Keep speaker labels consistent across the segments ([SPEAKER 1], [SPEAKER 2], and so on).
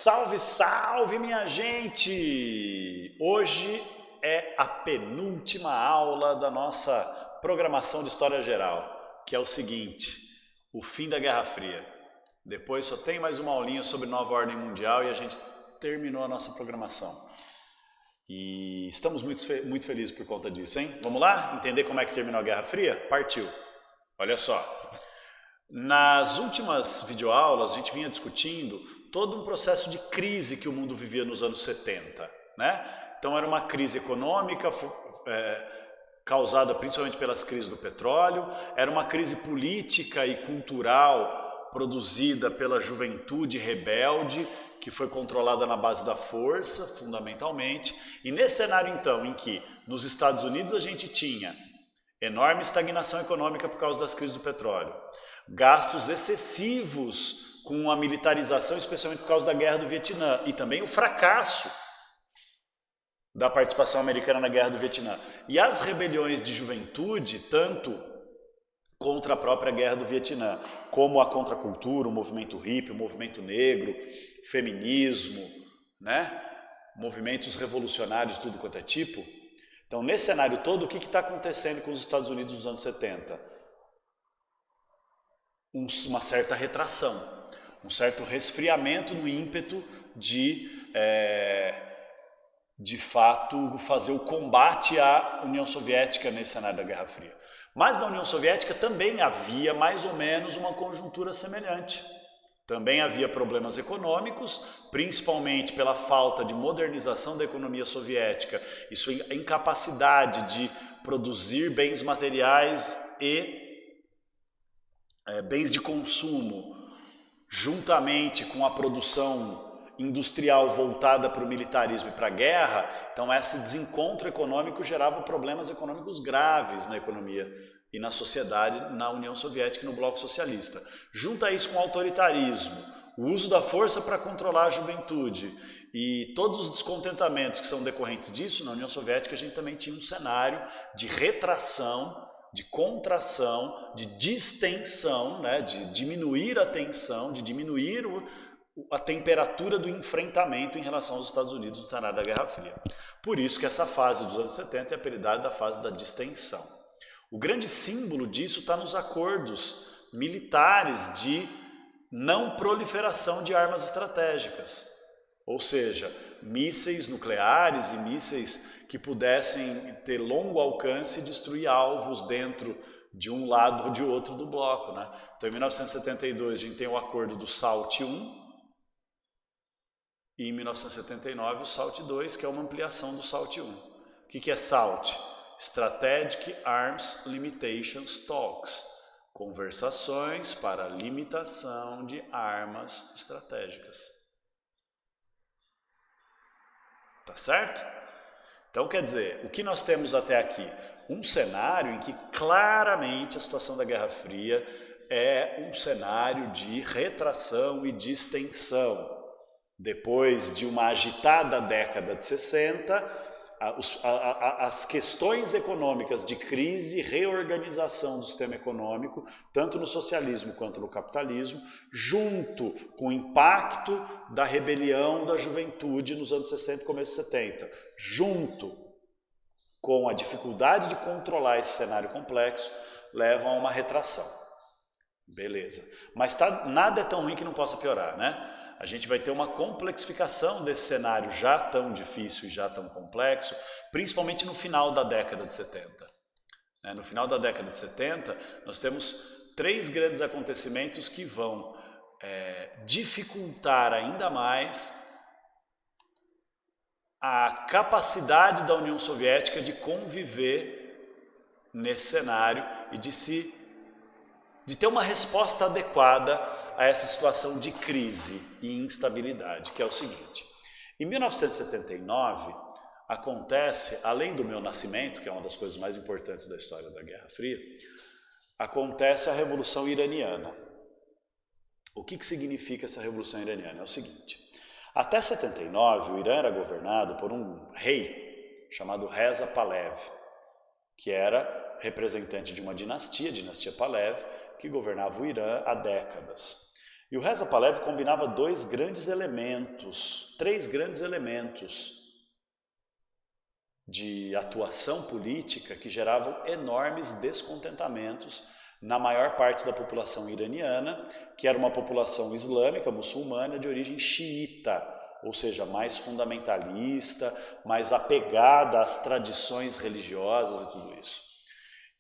[SPEAKER 1] Salve, salve, minha gente! Hoje é a penúltima aula da nossa programação de História Geral, que é o seguinte, o fim da Guerra Fria. Depois só tem mais uma aulinha sobre nova ordem mundial e a gente terminou a nossa programação. E estamos muito felizes por conta disso, hein? Vamos lá? Entender como é que terminou a Guerra Fria? Partiu! Olha só, nas últimas videoaulas a gente vinha discutindo todo um processo de crise que o mundo vivia nos anos 70, né? Então era uma crise econômica causada principalmente pelas crises do petróleo, era uma crise política e cultural produzida pela juventude rebelde, que foi controlada na base da força, fundamentalmente. E nesse cenário então, em que nos Estados Unidos a gente tinha enorme estagnação econômica por causa das crises do petróleo, gastos excessivos com a militarização, especialmente por causa da guerra do Vietnã, e também o fracasso da participação americana na guerra do Vietnã. E as rebeliões de juventude, tanto contra a própria guerra do Vietnã, como a contracultura, o movimento hippie, o movimento negro, feminismo, né? Movimentos revolucionários, tudo quanto é tipo. Então, nesse cenário todo, o que está acontecendo com os Estados Unidos nos anos 70? Uma certa retração, um certo resfriamento no ímpeto de fato, fazer o combate à União Soviética nesse cenário da Guerra Fria. Mas na União Soviética também havia mais ou menos uma conjuntura semelhante. Também havia problemas econômicos, principalmente pela falta de modernização da economia soviética e sua incapacidade de produzir bens materiais e bens de consumo, juntamente com a produção industrial voltada para o militarismo e para a guerra. Então esse desencontro econômico gerava problemas econômicos graves na economia e na sociedade na União Soviética e no bloco socialista. Junta isso com o autoritarismo, o uso da força para controlar a juventude e todos os descontentamentos que são decorrentes disso, na União Soviética a gente também tinha um cenário de retração, de contração, de distensão, né, de diminuir a tensão, de diminuir a temperatura do enfrentamento em relação aos Estados Unidos no cenário da Guerra Fria. Por isso que essa fase dos anos 70 é apelidada da fase da distensão. O grande símbolo disso está nos acordos militares de não proliferação de armas estratégicas, ou seja, mísseis nucleares e mísseis que pudessem ter longo alcance e destruir alvos dentro de um lado ou de outro do bloco, né? Então, em 1972, a gente tem o acordo do SALT I, e em 1979 o SALT II, que é uma ampliação do SALT I. O que é SALT? Strategic Arms Limitations Talks, conversações para limitação de armas estratégicas. Tá certo? Então, quer dizer, o que nós temos até aqui? Um cenário em que claramente a situação da Guerra Fria é um cenário de retração e distensão. Depois de uma agitada década de 60, as questões econômicas de crise e reorganização do sistema econômico, tanto no socialismo quanto no capitalismo, junto com o impacto da rebelião da juventude nos anos 60 e começo de 70, junto com a dificuldade de controlar esse cenário complexo, levam a uma retração. Beleza. Mas nada é tão ruim que não possa piorar, né? A gente vai ter uma complexificação desse cenário já tão difícil e já tão complexo, principalmente no final da década de 70. No final da década de 70, nós temos 3 grandes acontecimentos que vão dificultar ainda mais a capacidade da União Soviética de conviver nesse cenário e de ter uma resposta adequada a essa situação de crise e instabilidade, que é o seguinte. Em 1979, acontece, além do meu nascimento, que é uma das coisas mais importantes da história da Guerra Fria, acontece a Revolução Iraniana. O que significa essa Revolução Iraniana? É o seguinte, até 79, o Irã era governado por um rei chamado Reza Pahlavi, que era representante de uma dinastia, a dinastia Pahlavi, que governava o Irã há décadas. E o Reza Pahlavi combinava três grandes elementos de atuação política que geravam enormes descontentamentos na maior parte da população iraniana, que era uma população islâmica, muçulmana, de origem xiita, ou seja, mais fundamentalista, mais apegada às tradições religiosas e tudo isso.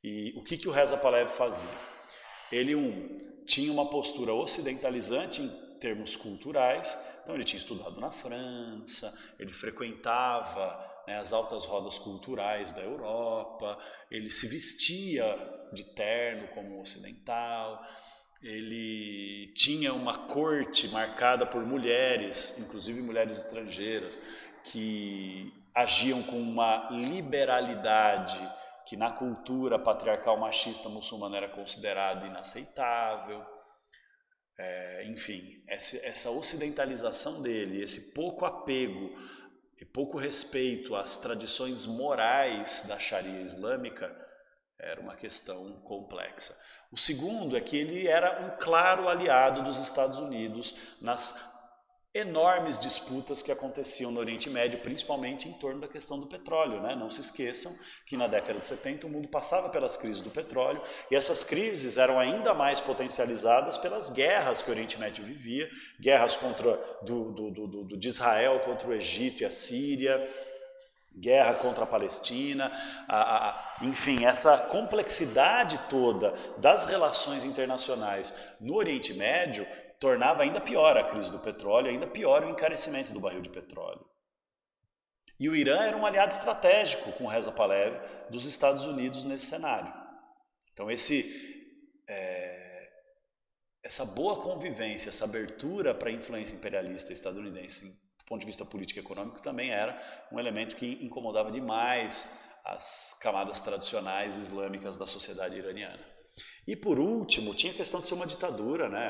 [SPEAKER 1] E o que o Reza Pahlavi fazia? Ele, tinha uma postura ocidentalizante em termos culturais, então ele tinha estudado na França, ele frequentava as altas rodas culturais da Europa, ele se vestia de terno como ocidental, ele tinha uma corte marcada por mulheres, inclusive mulheres estrangeiras, que agiam com uma liberalidade que na cultura patriarcal machista muçulmana era considerada inaceitável. Enfim, essa ocidentalização dele, esse pouco apego e pouco respeito às tradições morais da Sharia islâmica era uma questão complexa. O segundo é que ele era um claro aliado dos Estados Unidos nas enormes disputas que aconteciam no Oriente Médio, principalmente em torno da questão do petróleo, né? Não se esqueçam que na década de 70 o mundo passava pelas crises do petróleo e essas crises eram ainda mais potencializadas pelas guerras que o Oriente Médio vivia, guerras de Israel contra o Egito e a Síria, guerra contra a Palestina, enfim, essa complexidade toda das relações internacionais no Oriente Médio tornava ainda pior a crise do petróleo, ainda pior o encarecimento do barril de petróleo. E o Irã era um aliado estratégico com o Reza Pahlavi dos Estados Unidos nesse cenário. Então essa boa convivência, essa abertura para a influência imperialista estadunidense do ponto de vista político e econômico também era um elemento que incomodava demais as camadas tradicionais islâmicas da sociedade iraniana. E por último, tinha a questão de ser uma ditadura, né?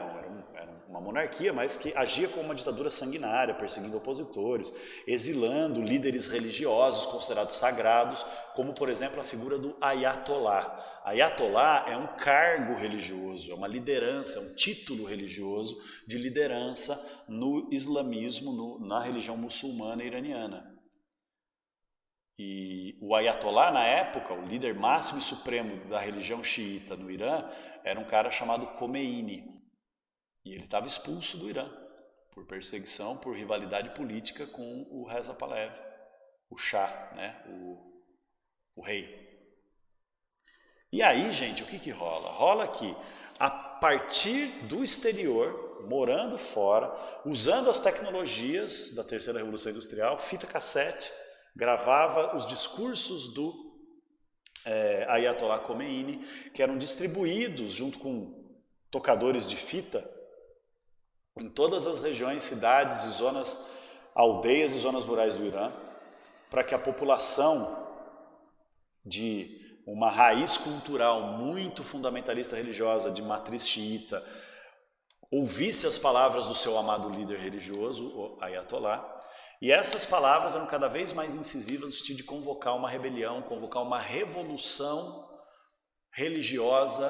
[SPEAKER 1] Era uma monarquia, mas que agia como uma ditadura sanguinária, perseguindo opositores, exilando líderes religiosos considerados sagrados, como por exemplo a figura do Ayatollah. Ayatollah é um cargo religioso, é uma liderança, é um título religioso de liderança no islamismo, na religião muçulmana iraniana. E o Ayatollah, na época, o líder máximo e supremo da religião xiita no Irã, era um cara chamado Khomeini. E ele estava expulso do Irã por perseguição, por rivalidade política com o Reza Pahlavi, o Shah, né? o rei. E aí, gente, o que rola? Rola que, a partir do exterior, morando fora, usando as tecnologias da terceira revolução industrial, fita cassete, gravava os discursos do Ayatollah Khomeini, que eram distribuídos junto com tocadores de fita em todas as regiões, cidades e zonas, aldeias e zonas rurais do Irã, para que a população de uma raiz cultural muito fundamentalista religiosa, de matriz xiita, ouvisse as palavras do seu amado líder religioso, o Ayatollah. E essas palavras eram cada vez mais incisivas no sentido de convocar uma rebelião, convocar uma revolução religiosa,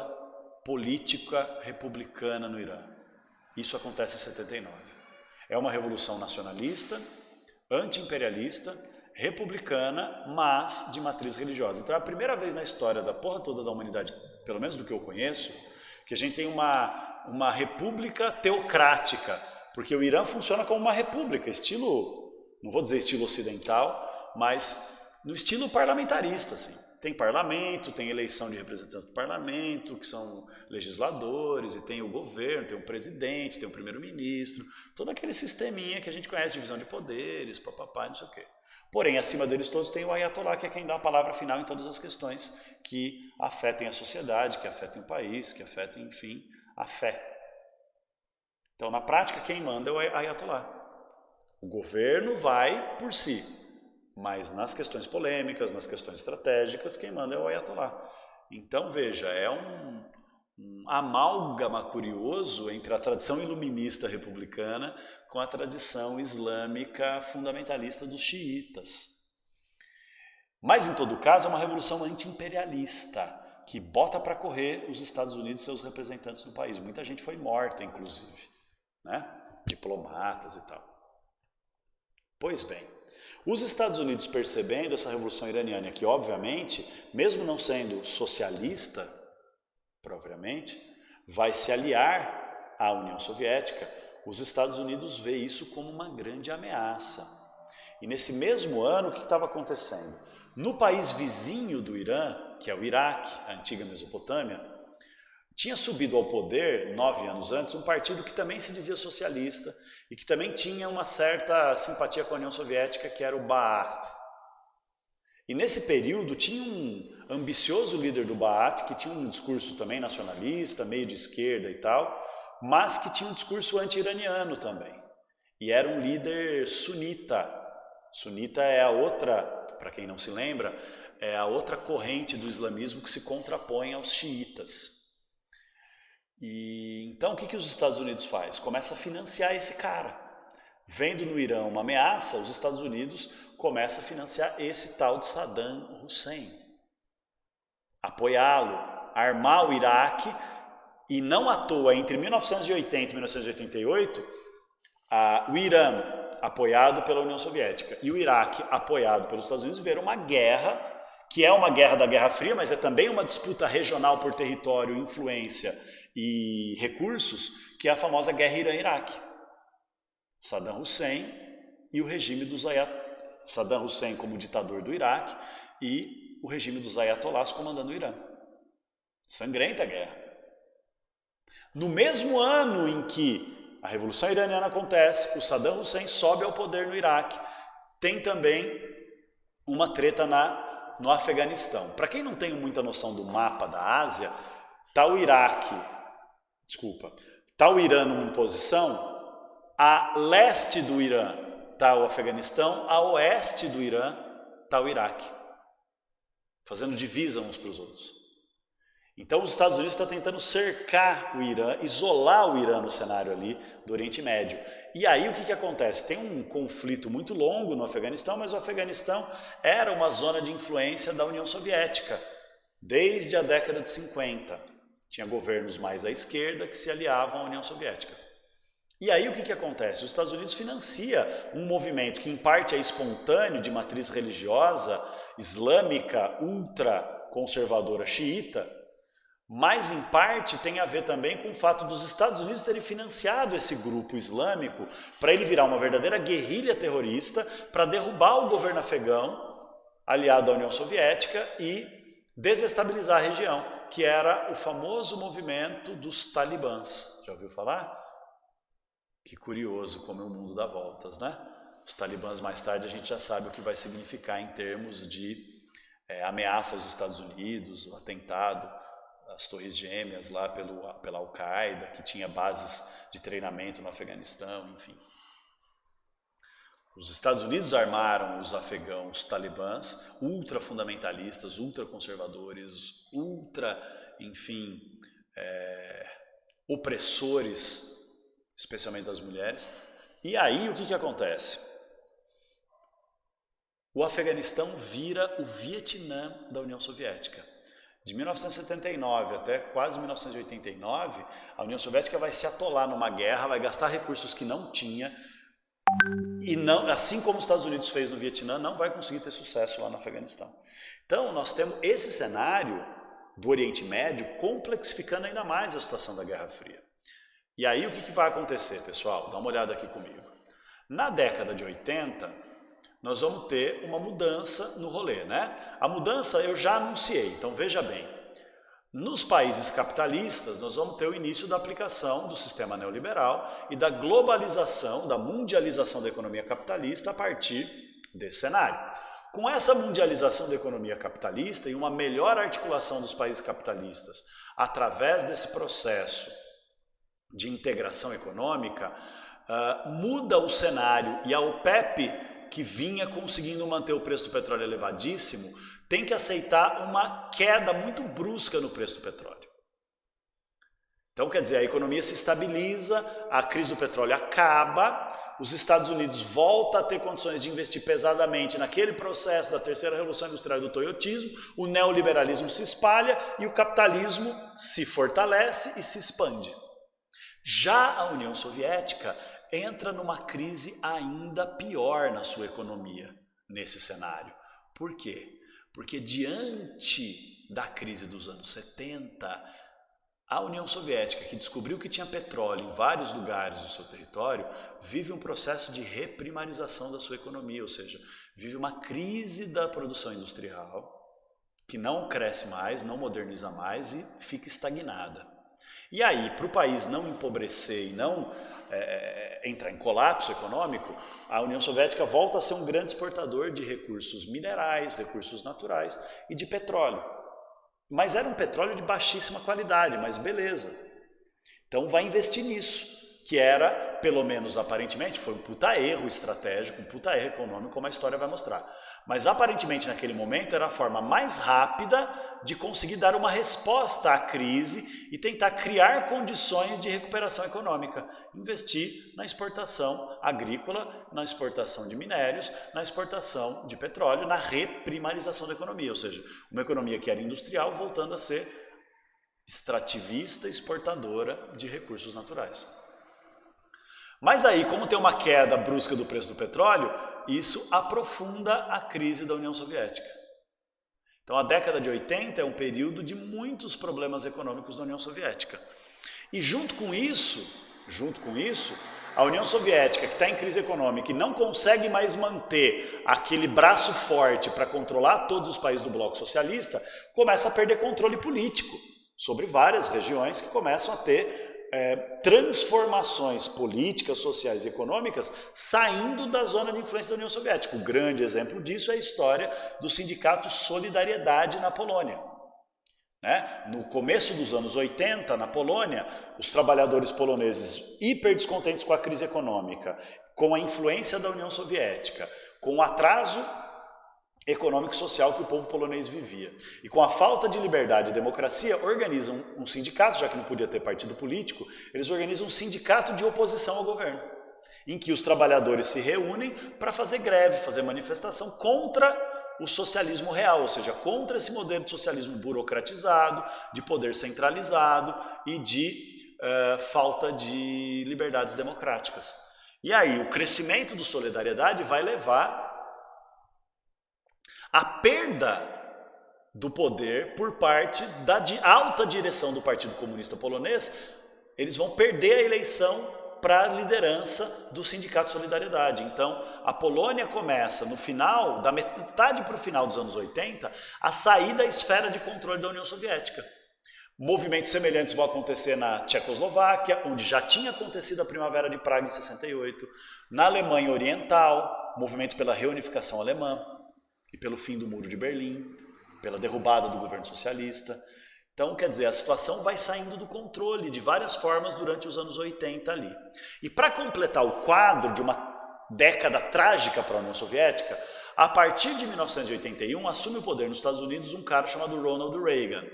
[SPEAKER 1] política, republicana no Irã. Isso acontece em 79. É uma revolução nacionalista, anti-imperialista, republicana, mas de matriz religiosa. Então é a primeira vez na história da porra toda da humanidade, pelo menos do que eu conheço, que a gente tem uma república teocrática, porque o Irã funciona como uma república, estilo... não vou dizer estilo ocidental, mas no estilo parlamentarista, assim. Tem parlamento, tem eleição de representantes do parlamento, que são legisladores, e tem o governo, tem o presidente, tem o primeiro-ministro, todo aquele sisteminha que a gente conhece, divisão de poderes, papapá, não sei o quê. Porém, acima deles todos tem o Ayatollah, que é quem dá a palavra final em todas as questões que afetem a sociedade, que afetem o país, que afetem, enfim, a fé. Então, na prática, quem manda é o Ayatollah. O governo vai por si, mas nas questões polêmicas, nas questões estratégicas, quem manda é o Ayatollah. Então, veja, é um amálgama curioso entre a tradição iluminista republicana com a tradição islâmica fundamentalista dos xiitas. Mas, em todo caso, é uma revolução anti-imperialista, que bota para correr os Estados Unidos e seus representantes no país. Muita gente foi morta, inclusive. né? Diplomatas e tal. Pois bem, os Estados Unidos, percebendo essa Revolução Iraniana, que obviamente, mesmo não sendo socialista propriamente, vai se aliar à União Soviética, os Estados Unidos vê isso como uma grande ameaça. E nesse mesmo ano, o que estava acontecendo? No país vizinho do Irã, que é o Iraque, a antiga Mesopotâmia, tinha subido ao poder, 9 anos antes, um partido que também se dizia socialista e que também tinha uma certa simpatia com a União Soviética, que era o Baath. E nesse período tinha um ambicioso líder do Baath, que tinha um discurso também nacionalista, meio de esquerda e tal, mas que tinha um discurso anti-iraniano também. E era um líder sunita. Sunita é a outra, para quem não se lembra, é a outra corrente do islamismo que se contrapõe aos xiitas. E então o que os Estados Unidos faz? Começa a financiar esse cara. Vendo no Irã uma ameaça, os Estados Unidos começam a financiar esse tal de Saddam Hussein. Apoiá-lo, armar o Iraque, e não à toa, entre 1980 e 1988, o Irã, apoiado pela União Soviética, e o Iraque, apoiado pelos Estados Unidos, viveram uma guerra, que é uma guerra da Guerra Fria, mas é também uma disputa regional por território, influência e recursos, que é a famosa Guerra Irã-Iraque. Saddam Hussein e o regime dos Saddam Hussein como ditador do Iraque e o regime dos Ayatollahs comandando o Irã. Sangrenta guerra. No mesmo ano em que a Revolução Iraniana acontece, o Saddam Hussein sobe ao poder no Iraque, tem também uma treta no Afeganistão. Para quem não tem muita noção do mapa da Ásia, está o Irã numa posição, a leste do Irã está o Afeganistão, a oeste do Irã está o Iraque, fazendo divisa uns para os outros. Então os Estados Unidos estão tentando cercar o Irã, isolar o Irã no cenário ali do Oriente Médio. E aí o que acontece? Tem um conflito muito longo no Afeganistão, mas o Afeganistão era uma zona de influência da União Soviética, desde a década de 50. Tinha governos mais à esquerda que se aliavam à União Soviética. E aí o que acontece? Os Estados Unidos financia um movimento que em parte é espontâneo, de matriz religiosa, islâmica, ultraconservadora xiita, mas em parte tem a ver também com o fato dos Estados Unidos terem financiado esse grupo islâmico para ele virar uma verdadeira guerrilha terrorista para derrubar o governo afegão, aliado à União Soviética, e desestabilizar a região, que era o famoso movimento dos talibãs. Já ouviu falar? Que curioso como o mundo dá voltas, né? Os talibãs, mais tarde, a gente já sabe o que vai significar em termos de ameaça aos Estados Unidos, o atentado às Torres Gêmeas lá pela Al-Qaeda, que tinha bases de treinamento no Afeganistão, enfim. Os Estados Unidos armaram os afegãos talibãs, ultrafundamentalistas, ultraconservadores, enfim, opressores, especialmente das mulheres. E aí o que acontece? O Afeganistão vira o Vietnã da União Soviética. De 1979 até quase 1989, a União Soviética vai se atolar numa guerra, vai gastar recursos que não tinha, e não, assim como os Estados Unidos fez no Vietnã, não vai conseguir ter sucesso lá no Afeganistão. Então nós temos esse cenário do Oriente Médio complexificando ainda mais a situação da Guerra Fria. E aí o que vai acontecer, pessoal? Dá uma olhada aqui comigo. Na década de 80, nós vamos ter uma mudança no rolê, né? A mudança eu já anunciei, então veja bem. Nos países capitalistas, nós vamos ter o início da aplicação do sistema neoliberal e da globalização, da mundialização da economia capitalista a partir desse cenário. Com essa mundialização da economia capitalista e uma melhor articulação dos países capitalistas através desse processo de integração econômica, muda o cenário e a OPEP, que vinha conseguindo manter o preço do petróleo elevadíssimo, tem que aceitar uma queda muito brusca no preço do petróleo. Então, quer dizer, a economia se estabiliza, a crise do petróleo acaba, os Estados Unidos voltam a ter condições de investir pesadamente naquele processo da terceira revolução industrial do toyotismo, o neoliberalismo se espalha e o capitalismo se fortalece e se expande. Já a União Soviética entra numa crise ainda pior na sua economia nesse cenário. Por quê? Porque diante da crise dos anos 70, a União Soviética, que descobriu que tinha petróleo em vários lugares do seu território, vive um processo de reprimarização da sua economia, ou seja, vive uma crise da produção industrial que não cresce mais, não moderniza mais e fica estagnada. E aí, para o país não empobrecer e não entrar em colapso econômico, a União Soviética volta a ser um grande exportador de recursos minerais, recursos naturais e de petróleo. Mas era um petróleo de baixíssima qualidade, mas beleza. Então vai investir nisso, que era, pelo menos aparentemente, foi um puta erro estratégico, um puta erro econômico, como a história vai mostrar. Mas aparentemente naquele momento era a forma mais rápida de conseguir dar uma resposta à crise e tentar criar condições de recuperação econômica. Investir na exportação agrícola, na exportação de minérios, na exportação de petróleo, na reprimarização da economia, ou seja, uma economia que era industrial voltando a ser extrativista, exportadora de recursos naturais. Mas aí, como tem uma queda brusca do preço do petróleo, isso aprofunda a crise da União Soviética. Então a década de 80 é um período de muitos problemas econômicos da União Soviética. E junto com isso, a União Soviética, que está em crise econômica e não consegue mais manter aquele braço forte para controlar todos os países do bloco socialista, começa a perder controle político sobre várias regiões que começam a ter transformações políticas, sociais e econômicas saindo da zona de influência da União Soviética. O grande exemplo disso é a história do sindicato Solidariedade na Polônia. No começo dos anos 80, na Polônia, os trabalhadores poloneses hiper descontentes com a crise econômica, com a influência da União Soviética, com o atraso econômico e social que o povo polonês vivia. E com a falta de liberdade e democracia, organizam um sindicato, já que não podia ter partido político, eles organizam um sindicato de oposição ao governo, em que os trabalhadores se reúnem para fazer greve, fazer manifestação contra o socialismo real, ou seja, contra esse modelo de socialismo burocratizado, de poder centralizado e de falta de liberdades democráticas. E aí o crescimento do Solidariedade vai levar a perda do poder por parte da alta direção do Partido Comunista Polonês. Eles vão perder a eleição para a liderança do Sindicato Solidariedade. Então, a Polônia começa, no final, da metade para o final dos anos 80, a sair da esfera de controle da União Soviética. Movimentos semelhantes vão acontecer na Tchecoslováquia, onde já tinha acontecido a Primavera de Praga em 68, na Alemanha Oriental, movimento pela reunificação alemã, e pelo fim do Muro de Berlim, pela derrubada do governo socialista. Então, quer dizer, a situação vai saindo do controle de várias formas durante os anos 80 ali. E para completar o quadro de uma década trágica para a União Soviética, a partir de 1981 assume o poder nos Estados Unidos um cara chamado Ronald Reagan,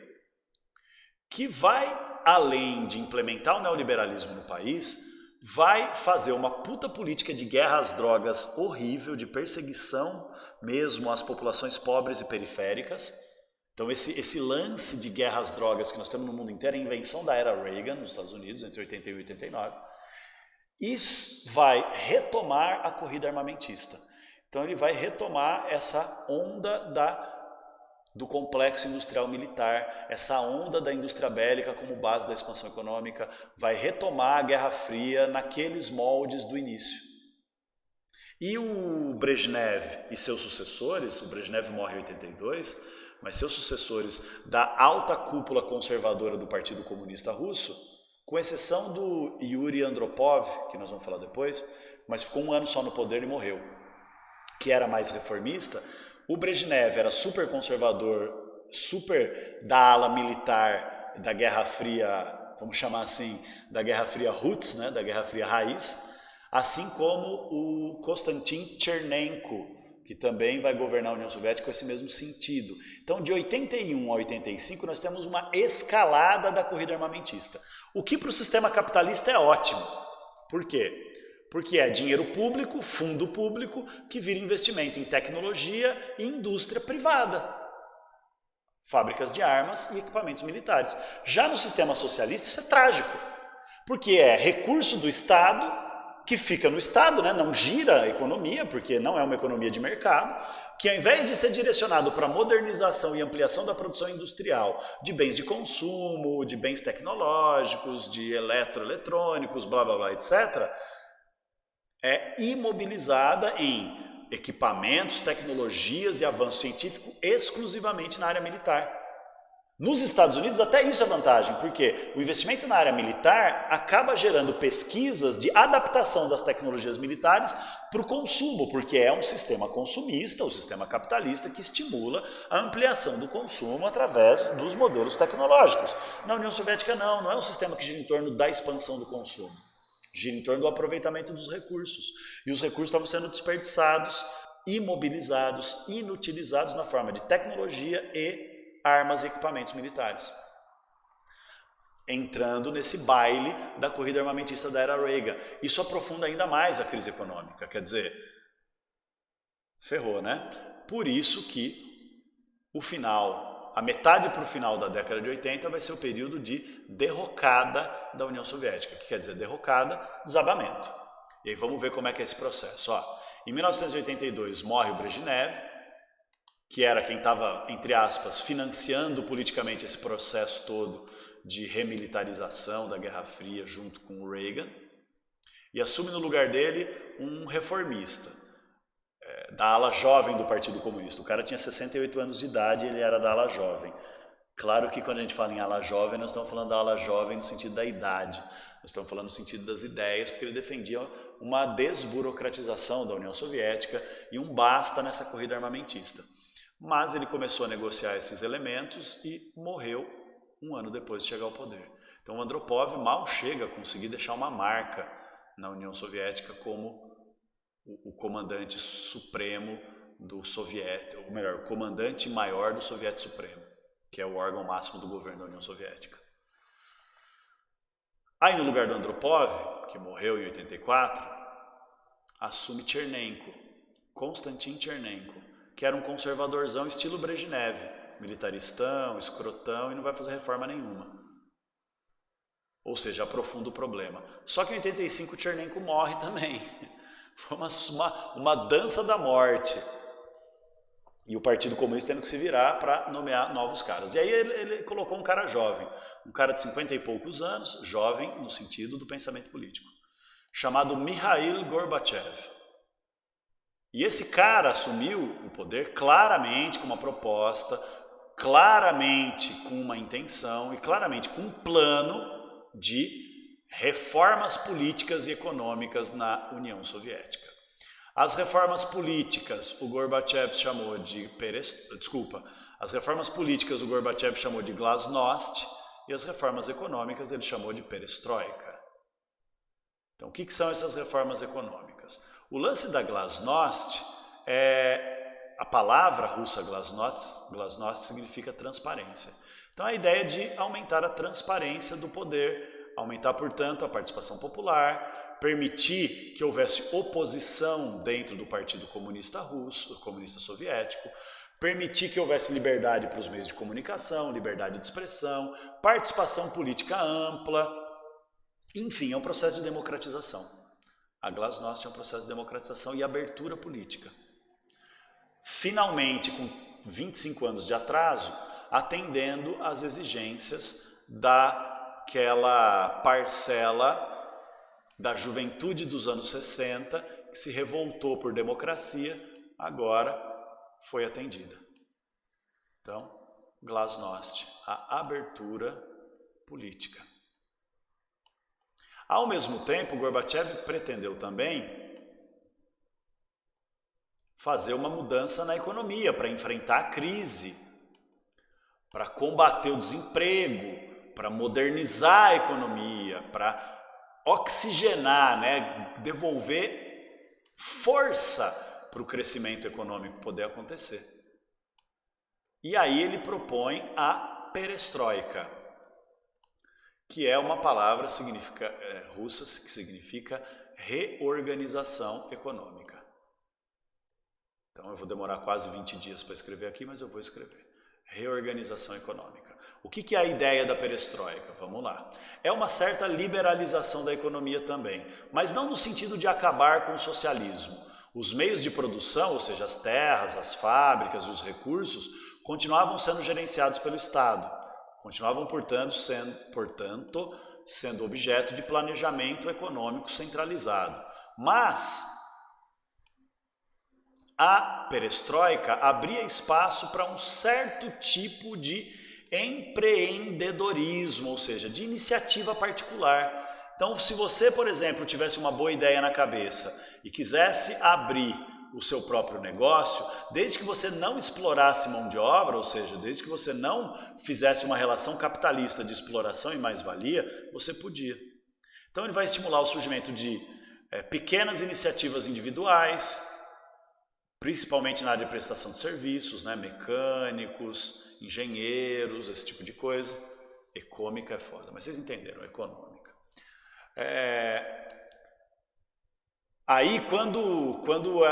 [SPEAKER 1] que vai, além de implementar o neoliberalismo no país, vai fazer uma puta política de guerra às drogas horrível, de perseguição mesmo às populações pobres e periféricas. Então esse lance de guerra às drogas que nós temos no mundo inteiro é a invenção da era Reagan nos Estados Unidos, entre 81 e 89. Isso vai retomar a corrida armamentista. Então ele vai retomar essa onda do complexo industrial militar, essa onda da indústria bélica como base da expansão econômica, vai retomar a Guerra Fria naqueles moldes do início. E o Brezhnev e seus sucessores, o Brezhnev morre em 82, mas seus sucessores da alta cúpula conservadora do Partido Comunista Russo, com exceção do Yuri Andropov, que nós vamos falar depois, mas ficou um ano só no poder e morreu, que era mais reformista. O Brezhnev era super conservador, super da ala militar da Guerra Fria, vamos chamar assim, da Guerra Fria Roots, da Guerra Fria Raiz, assim como o Konstantin Chernenko, que também vai governar a União Soviética com esse mesmo sentido. Então, de 81 a 85, nós temos uma escalada da corrida armamentista. O que para o sistema capitalista é ótimo. Por quê? Porque é dinheiro público, fundo público, que vira investimento em tecnologia e indústria privada. Fábricas de armas e equipamentos militares. Já no sistema socialista, isso é trágico. Porque é recurso do Estado que fica no Estado, né? Não gira a economia, porque não é uma economia de mercado, que ao invés de ser direcionado para a modernização e ampliação da produção industrial de bens de consumo, de bens tecnológicos, de eletroeletrônicos, blá blá blá, etc., é imobilizada em equipamentos, tecnologias e avanço científico exclusivamente na área militar. Nos Estados Unidos até isso é vantagem, porque o investimento na área militar acaba gerando pesquisas de adaptação das tecnologias militares para o consumo, porque é um sistema consumista, um sistema capitalista que estimula a ampliação do consumo através dos modelos tecnológicos. Na União Soviética não é um sistema que gira em torno da expansão do consumo, gira em torno do aproveitamento dos recursos. E os recursos estavam sendo desperdiçados, imobilizados, inutilizados na forma de tecnologia e armas e equipamentos militares, entrando nesse baile da corrida armamentista da era Reagan. Isso aprofunda ainda mais a crise econômica, quer dizer, ferrou, né? Por isso que o final, a metade para o final da década de 80 vai ser o período de derrocada da União Soviética, que quer dizer derrocada, desabamento. E aí vamos ver como é que é esse processo. Em 1982 morre o Brezhnev, que era quem estava, entre aspas, financiando politicamente esse processo todo de remilitarização da Guerra Fria junto com o Reagan, e assume no lugar dele um reformista, da ala jovem do Partido Comunista. O cara tinha 68 anos de idade e ele era da ala jovem. Claro que quando a gente fala em ala jovem, nós estamos falando da ala jovem no sentido da idade, nós estamos falando no sentido das ideias, porque ele defendia uma desburocratização da União Soviética e um basta nessa corrida armamentista. Mas ele começou a negociar esses elementos e morreu um ano depois de chegar ao poder. Então o Andropov mal chega a conseguir deixar uma marca na União Soviética como o comandante supremo do soviético, ou melhor, o comandante maior do Soviético Supremo, que é o órgão máximo do governo da União Soviética. Aí no lugar do Andropov, que morreu em 84, assume Chernenko, Konstantin Chernenko, que era um conservadorzão estilo Brezhnev, militaristão, escrotão e não vai fazer reforma nenhuma. Ou seja, aprofunda o problema. Só que em 85 o Chernenko morre também. Foi uma dança da morte. E o Partido Comunista tendo que se virar para nomear novos caras. E aí ele colocou um cara jovem, um cara de 50 e poucos anos, jovem no sentido do pensamento político, chamado Mikhail Gorbachev. E esse cara assumiu o poder claramente com uma proposta, claramente com uma intenção e claramente com um plano de reformas políticas e econômicas na União Soviética. As reformas políticas o Gorbachev chamou de as reformas políticas o Gorbachev chamou de glasnost e as reformas econômicas ele chamou de perestroika. Então, o que são essas reformas econômicas? O lance da glasnost a palavra russa glasnost significa transparência. Então a ideia de aumentar a transparência do poder, aumentar, portanto, a participação popular, permitir que houvesse oposição dentro do Partido Comunista Russo, Comunista Soviético, permitir que houvesse liberdade para os meios de comunicação, liberdade de expressão, participação política ampla, enfim, é um processo de democratização. A glasnost é um processo de democratização e abertura política. Finalmente, com 25 anos de atraso, atendendo às exigências daquela parcela da juventude dos anos 60 que se revoltou por democracia, agora foi atendida. Então, glasnost, a abertura política. Ao mesmo tempo, Gorbachev pretendeu também fazer uma mudança na economia para enfrentar a crise, para combater o desemprego, para modernizar a economia, para oxigenar, devolver força para o crescimento econômico poder acontecer. E aí ele propõe a perestroika, que é uma palavra russa que significa reorganização econômica. Então eu vou demorar quase 20 dias para escrever aqui, mas eu vou escrever. Reorganização econômica. O que é a ideia da perestroika? Vamos lá. É uma certa liberalização da economia também, mas não no sentido de acabar com o socialismo. Os meios de produção, ou seja, as terras, as fábricas e os recursos, continuavam sendo gerenciados pelo Estado. Continuavam, portanto, sendo objeto de planejamento econômico centralizado. Mas a perestroika abria espaço para um certo tipo de empreendedorismo, ou seja, de iniciativa particular. Então, se você, por exemplo, tivesse uma boa ideia na cabeça e quisesse abrir o seu próprio negócio, desde que você não explorasse mão de obra, ou seja, desde que você não fizesse uma relação capitalista de exploração e mais-valia, você podia. Então ele vai estimular o surgimento de pequenas iniciativas individuais, principalmente na área de prestação de serviços, né? Mecânicos, engenheiros, esse tipo de coisa. Econômica é foda, mas vocês entenderam, econômica. Aí quando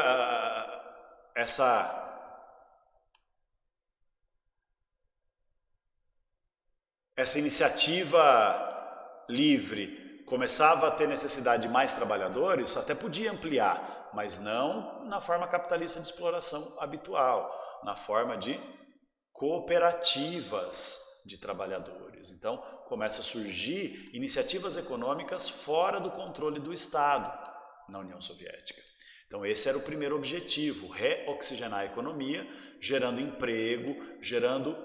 [SPEAKER 1] essa iniciativa livre começava a ter necessidade de mais trabalhadores, até podia ampliar, mas não na forma capitalista de exploração habitual, na forma de cooperativas de trabalhadores. Então começa a surgir iniciativas econômicas fora do controle do Estado na União Soviética. Então esse era o primeiro objetivo, reoxigenar a economia, gerando emprego, gerando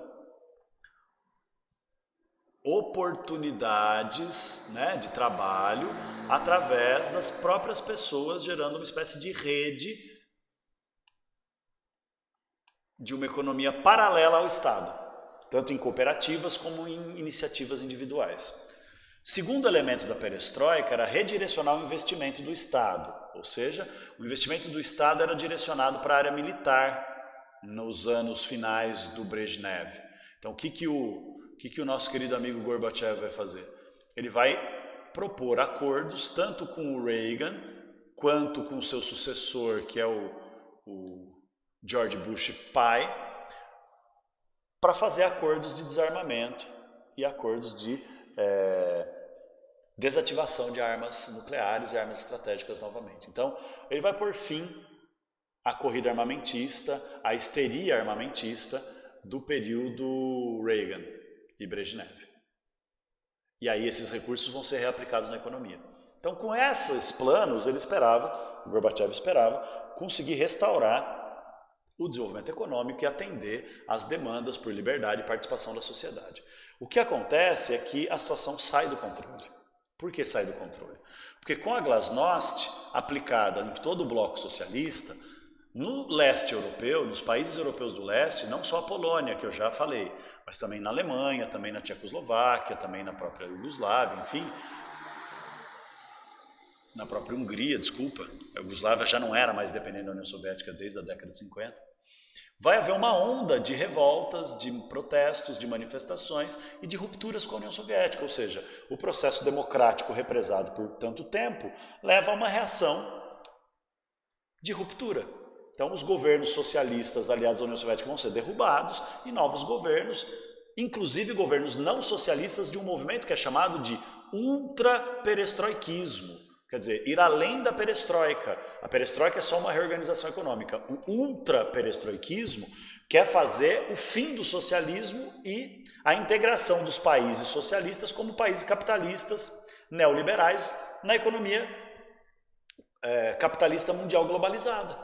[SPEAKER 1] oportunidades, né, de trabalho através das próprias pessoas, gerando uma espécie de rede de uma economia paralela ao Estado, tanto em cooperativas como em iniciativas individuais. Segundo elemento da perestroika era redirecionar o investimento do Estado, ou seja, o investimento do Estado era direcionado para a área militar nos anos finais do Brezhnev. Então o que o nosso querido amigo Gorbachev vai fazer? Ele vai propor acordos tanto com o Reagan quanto com o seu sucessor, que é o George Bush pai, para fazer acordos de desarmamento e acordos de desativação de armas nucleares e armas estratégicas novamente. Então, ele vai pôr fim à corrida armamentista, à histeria armamentista do período Reagan e Brezhnev. E aí esses recursos vão ser reaplicados na economia. Então, com esses planos, o Gorbachev esperava conseguir restaurar o desenvolvimento econômico e atender às demandas por liberdade e participação da sociedade. O que acontece é que a situação sai do controle. Por que sai do controle? Porque com a glasnost aplicada em todo o bloco socialista, no leste europeu, nos países europeus do leste, não só a Polônia, que eu já falei, mas também na Alemanha, também na Tchecoslováquia, também na própria Iugoslávia, enfim, na própria Hungria, desculpa, a Iugoslávia já não era mais dependente da União Soviética desde a década de 50, vai haver uma onda de revoltas, de protestos, de manifestações e de rupturas com a União Soviética, ou seja, o processo democrático represado por tanto tempo leva a uma reação de ruptura. Então os governos socialistas aliados à União Soviética vão ser derrubados e novos governos, inclusive governos não socialistas, de um movimento que é chamado de ultraperestroikismo. Quer dizer, ir além da perestroika. A perestroika é só uma reorganização econômica. O ultraperestroikismo quer fazer o fim do socialismo e a integração dos países socialistas como países capitalistas neoliberais na economia capitalista mundial globalizada.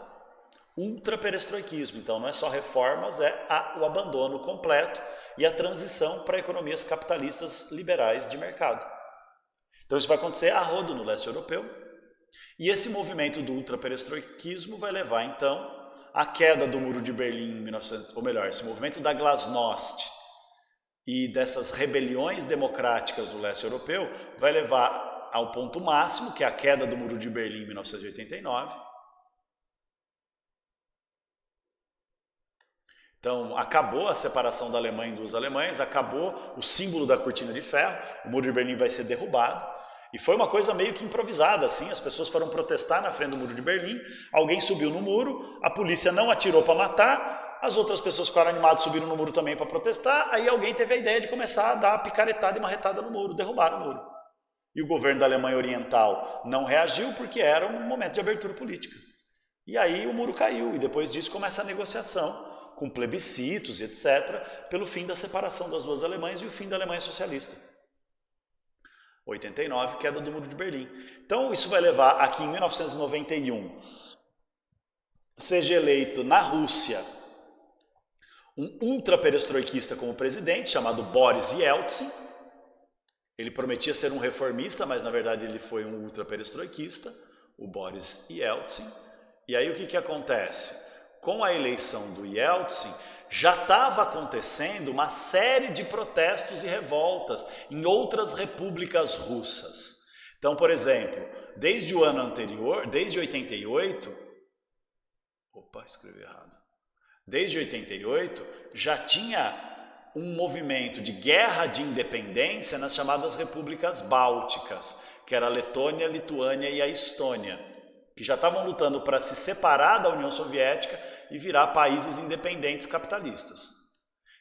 [SPEAKER 1] Ultraperestroikismo. Então não é só reformas, é o abandono completo e a transição para economias capitalistas liberais de mercado. Então isso vai acontecer a rodo no leste europeu, e esse movimento do ultraperestroikismo vai levar então à queda do Muro de Berlim em 1900, ou melhor, esse movimento da glasnost e dessas rebeliões democráticas do leste europeu vai levar ao ponto máximo, que é a queda do Muro de Berlim em 1989. Então, acabou a separação da Alemanha em duas Alemanhas, acabou o símbolo da cortina de ferro, o Muro de Berlim vai ser derrubado. E foi uma coisa meio que improvisada, assim, as pessoas foram protestar na frente do Muro de Berlim, alguém subiu no muro, a polícia não atirou para matar, as outras pessoas ficaram animadas, subiram no muro também para protestar, aí alguém teve a ideia de começar a dar picaretada e marretada no muro, derrubar o muro. E o governo da Alemanha Oriental não reagiu porque era um momento de abertura política. E aí o muro caiu, e depois disso começa a negociação, com plebiscitos e etc., pelo fim da separação das duas Alemanhas e o fim da Alemanha socialista. 89, queda do Muro de Berlim. Então isso vai levar aqui em 1991, seja eleito na Rússia um ultraperestroikista como presidente, chamado Boris Yeltsin. Ele prometia ser um reformista, mas na verdade ele foi um ultraperestroikista, o Boris Yeltsin. E aí o que acontece? Com a eleição do Yeltsin, já estava acontecendo uma série de protestos e revoltas em outras repúblicas russas. Então, por exemplo, desde o ano anterior, desde 88, desde 88, já tinha um movimento de guerra de independência nas chamadas repúblicas bálticas, que era a Letônia, a Lituânia e a Estônia, que já estavam lutando para se separar da União Soviética e virar países independentes capitalistas.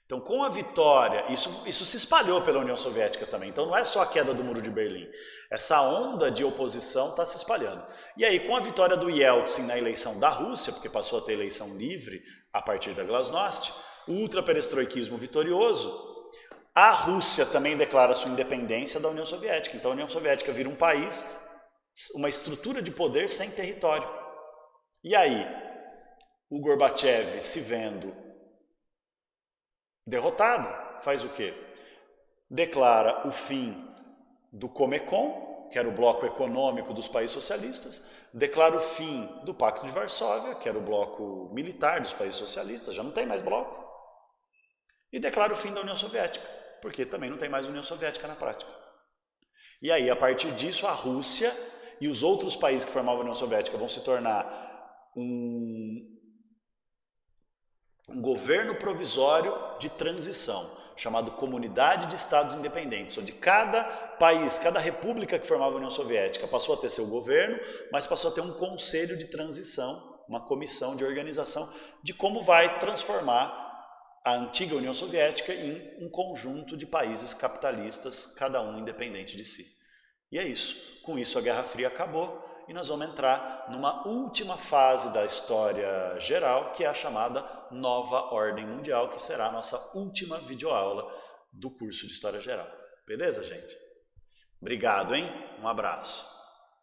[SPEAKER 1] Então, com a vitória, isso se espalhou pela União Soviética também, então não é só a queda do Muro de Berlim, essa onda de oposição está se espalhando. E aí, com a vitória do Yeltsin na eleição da Rússia, porque passou a ter eleição livre a partir da glasnost, o ultraperestroikismo vitorioso, a Rússia também declara sua independência da União Soviética. Então a União Soviética vira um país, uma estrutura de poder sem território. E aí, o Gorbachev, se vendo derrotado, faz o quê? Declara o fim do Comecon, que era o bloco econômico dos países socialistas, declara o fim do Pacto de Varsóvia, que era o bloco militar dos países socialistas, já não tem mais bloco, e declara o fim da União Soviética, porque também não tem mais União Soviética na prática. E aí, a partir disso, a Rússia e os outros países que formavam a União Soviética vão se tornar um governo provisório de transição, chamado Comunidade de Estados Independentes, onde cada país, cada república que formava a União Soviética passou a ter seu governo, mas passou a ter um conselho de transição, uma comissão de organização de como vai transformar a antiga União Soviética em um conjunto de países capitalistas, cada um independente de si. E é isso. Com isso a Guerra Fria acabou e nós vamos entrar numa última fase da história geral, que é a chamada Nova Ordem Mundial, que será a nossa última videoaula do curso de História Geral. Beleza, gente? Obrigado, hein? Um abraço.